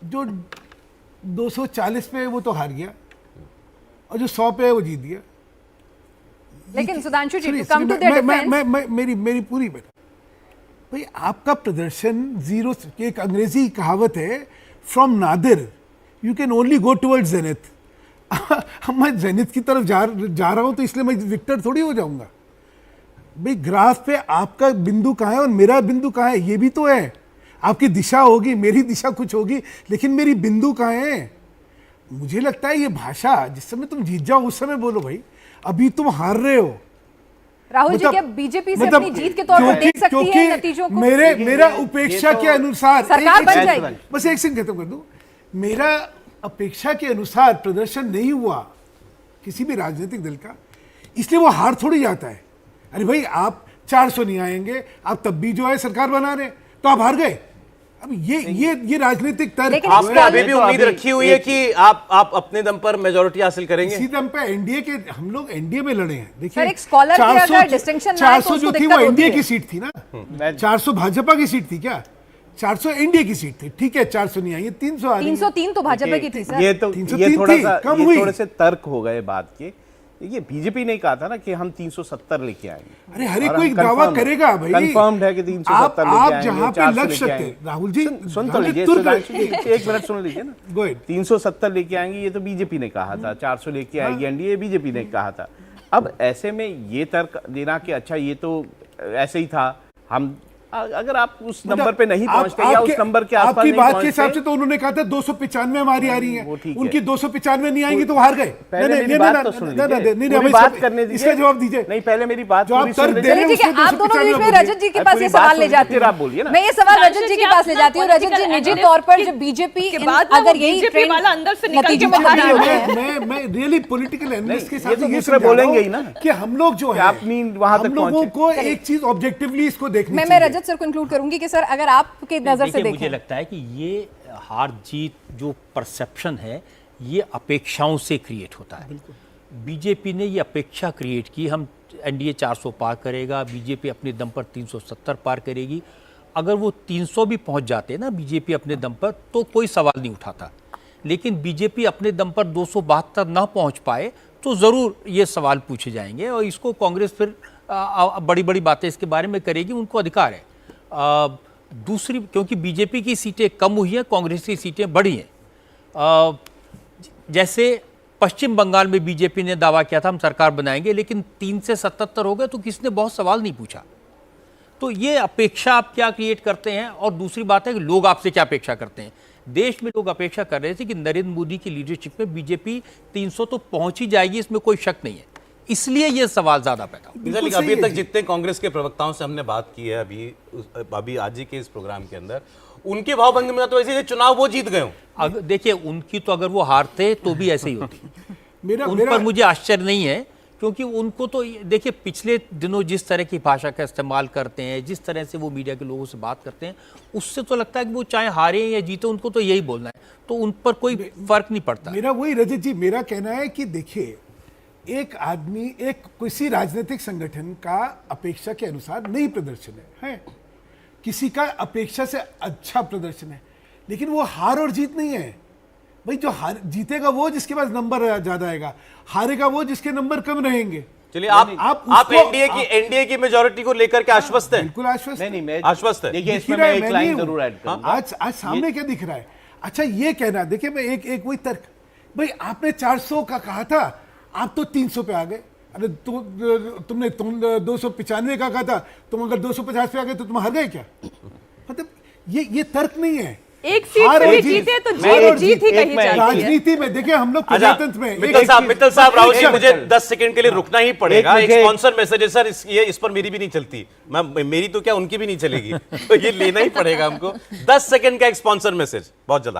जो 240 पे है वो तो हार गया और जो 100 पे है वो जीत गया। लेकिन Sudhanshu ji, to come to their defence, मेरी पूरी बात भाई, आपका प्रदर्शन जीरो, एक अंग्रेजी कहावत है, from Nadir you can only go towards zenith. मैं जेनिथ की तरफ जा रहा हूं तो इसलिए मैं विक्टर थोड़ी हो जाऊंगा भाई। ग्राफ पे आपका बिंदु कहाँ है और मेरा बिंदु कहाँ है ये भी तो है। आपकी दिशा होगी, मेरी दिशा कुछ होगी, लेकिन मेरी बिंदु कहाँ है। मुझे लगता है ये भाषा जिस समय तुम जीत जाओ उस समय बोलो भाई, अभी तुम हार रहे हो। राहुल जी, क्या बीजेपी से अपनी जीत के तौर पर देख सकती है नतीजों को? मेरा उपेक्षा के अनुसार सरकार बन जाएगी। बस एक सेकंड खत्म कर दूं। मेरा अपेक्षा के अनुसार प्रदर्शन नहीं हुआ किसी भी राजनीतिक दल का, इसलिए वो हार थोड़ी जाता है। अरे भाई आप 400 नहीं आएंगे, आप तब भी जो है सरकार बना रहे, तो आप हार गए। अब ये राजनीतिक तर्क। आपने अभी भी उम्मीद रखी हुई है कि आप अपने दम पर मेजॉरिटी हासिल करेंगे? इसी दम पे एनडीए के, हम लोग एनडीए में लड़े हैं। देखिए, एक स्कॉलर की अगर डिस्टिंक्शन ना है तो 400 जो थी वो एनडीए की सीट थी ना, 400 भाजपा की सीट थी क्या? 400 एनडीए की सीट थी। ठीक है, 400 नहीं आई, 300 आ रही है। 303 तो भाजपा की थी सर। ये 303 थोड़ा थी, सा कम हुई। थोड़े से तर्क हो गए बात के। ये बीजेपी ने कहा था ना कि हम 370 लेके आएंगे। अरे हर एक कोई दावा करेगा भाई, कंफर्म्ड है कि 370 लेके आएंगे। आप जहां पे लग सकते हैं राहुल जी, सुन तो लीजिए, एक मिनट सुन लीजिए ना। Go ahead. 370 लेके आएंगे ये तो बीजेपी ने कहा था, 400 लेके आएगी एनडीए, बीजेपी ने कहा था। अब ऐसे में ये तर्क देना कि अच्छा ये तो ऐसे ही था, हम अगर आप उस नंबर पे नहीं पहुंचते या उस नंबर के आसपास आपकी नहीं बात के पहुंचते, हिसाब से तो उन्होंने कहा था 295 हमारी आ रही है, उनकी 295 नहीं आएंगी तो हार गए। पहले मेरी बात तो सुन लीजिए, पूरी बात करने दीजिए, इसका जवाब दीजिए। नहीं, पहले मेरी बात जो आप पूरी सुन तर्क लीजिए। दे रहे हैं ठीक है, आप दोनों बीच में रजत जी के पास ये सवाल ले जाती हूँ। आप बोलिए ना। मैं ये सवाल रजत जी के पास ले जाती हूँ। रजत जी, निजी तौर पर जब बीजेपी अगर यही ट्रेंड नतीजों में खा रही है, मैं रियली पॉलिटिकल एनालिस्ट के ये साथ तो ये दूसरे बोलेंगे ही ना कि हम लोग जो है, आप मीन वहां तक हम लोगों पहुंचे। को एक चीज ऑब्जेक्टिवली इसको देखनी मैं चाहिए। रजत सर को इंक्लूड करूंगी कि सर अगर आपके नजर से देखिए, देखें, मुझे लगता है कि ये हार जीत जो परसेप्शन है ये अपेक्षाओं से क्रिएट होता है। बीजेपी ने ये अपेक्षा क्रिएट की हम एनडीए 400 पार करेगा, बीजेपी अपने दम पर 370 पार करेगी। अगर वो 300 भी पहुंच जाते ना बीजेपी अपने दम पर तो कोई सवाल नहीं उठाता, लेकिन बीजेपी अपने दम पर 272 ना पहुंच पाए तो ज़रूर ये सवाल पूछे जाएंगे और इसको कांग्रेस फिर बड़ी बड़ी बातें इसके बारे में करेगी, उनको अधिकार है। दूसरी, क्योंकि बीजेपी की सीटें कम हुई हैं, कांग्रेस की सीटें बढ़ी हैं। जैसे पश्चिम बंगाल में बीजेपी ने दावा किया था हम सरकार बनाएंगे, लेकिन 3 से 77 हो गए तो किसने बहुत सवाल नहीं पूछा। तो ये अपेक्षा आप क्या क्रिएट करते हैं, और दूसरी बात है कि लोग आपसे क्या अपेक्षा करते हैं। देश में लोग अपेक्षा कर रहे थे कि नरेंद्र मोदी की लीडरशिप में बीजेपी 300 तो पहुंच ही जाएगी, इसमें कोई शक नहीं है, इसलिए ये सवाल ज्यादा पैदा हुआ। अभी तक जितने कांग्रेस के प्रवक्ताओं से हमने बात की है अभी आज ही के इस प्रोग्राम के अंदर, उनके भावभंगी में तो ऐसे चुनाव वो जीत गए हो। देखिए, उनकी तो अगर वो हारते तो भी ऐसे ही होती। उन पर मुझे आश्चर्य नहीं है, क्योंकि उनको तो देखिए पिछले दिनों जिस तरह की भाषा का इस्तेमाल करते हैं, जिस तरह से वो मीडिया के लोगों से बात करते हैं, उससे तो लगता है कि वो चाहे हारे या जीते उनको तो यही बोलना है, तो उन पर कोई फर्क नहीं पड़ता। मेरा वही रजत जी, मेरा कहना है कि देखिए, एक आदमी एक किसी राजनीतिक संगठन का अपेक्षा के अनुसार नहीं प्रदर्शन है, किसी का अपेक्षा से अच्छा प्रदर्शन है, लेकिन वो हार और जीत नहीं है भाई। जो हार जीतेगा वो जिसके पास नंबर ज्यादा आएगा, हारेगा वो जिसके नंबर कम रहेंगे। चलिए, आप एनडीए की मेजॉरिटी को लेकर के आश्वस्त हैं? बिल्कुल आश्वस्त। नहीं, मैं आश्वस्त है। देखिए, इसमें मैं एक लाइन जरूर ऐड करूंगा। आज सामने क्या दिख रहा है? अच्छा, ये कहना, देखिए मैं एक वही तर्क, भाई आपने 400 का कहा था, आप तो 300 पे आ गए। अरे तुमने 295 का कहा था, तुम अगर 250 पे आ गए तो तुम हार गए क्या? मतलब ये तर्क नहीं है। एक सीट से भी जीते तो जीत ही कही जाती है। राजनीति में देखिए, हम लोग प्रजातंत्र में। मित्तल साहब, राहुल जी, मुझे 10 सेकंड के लिए रुकना ही पड़ेगा। एक स्पॉन्सर मैसेज है सर, इस पर मेरी भी नहीं चलती, मेरी तो क्या उनकी भी नहीं चलेगी, तो ये लेना ही पड़ेगा हमको। 10 सेकंड का एक स्पॉन्सर मैसेज बहुत जल्द आ रहा है।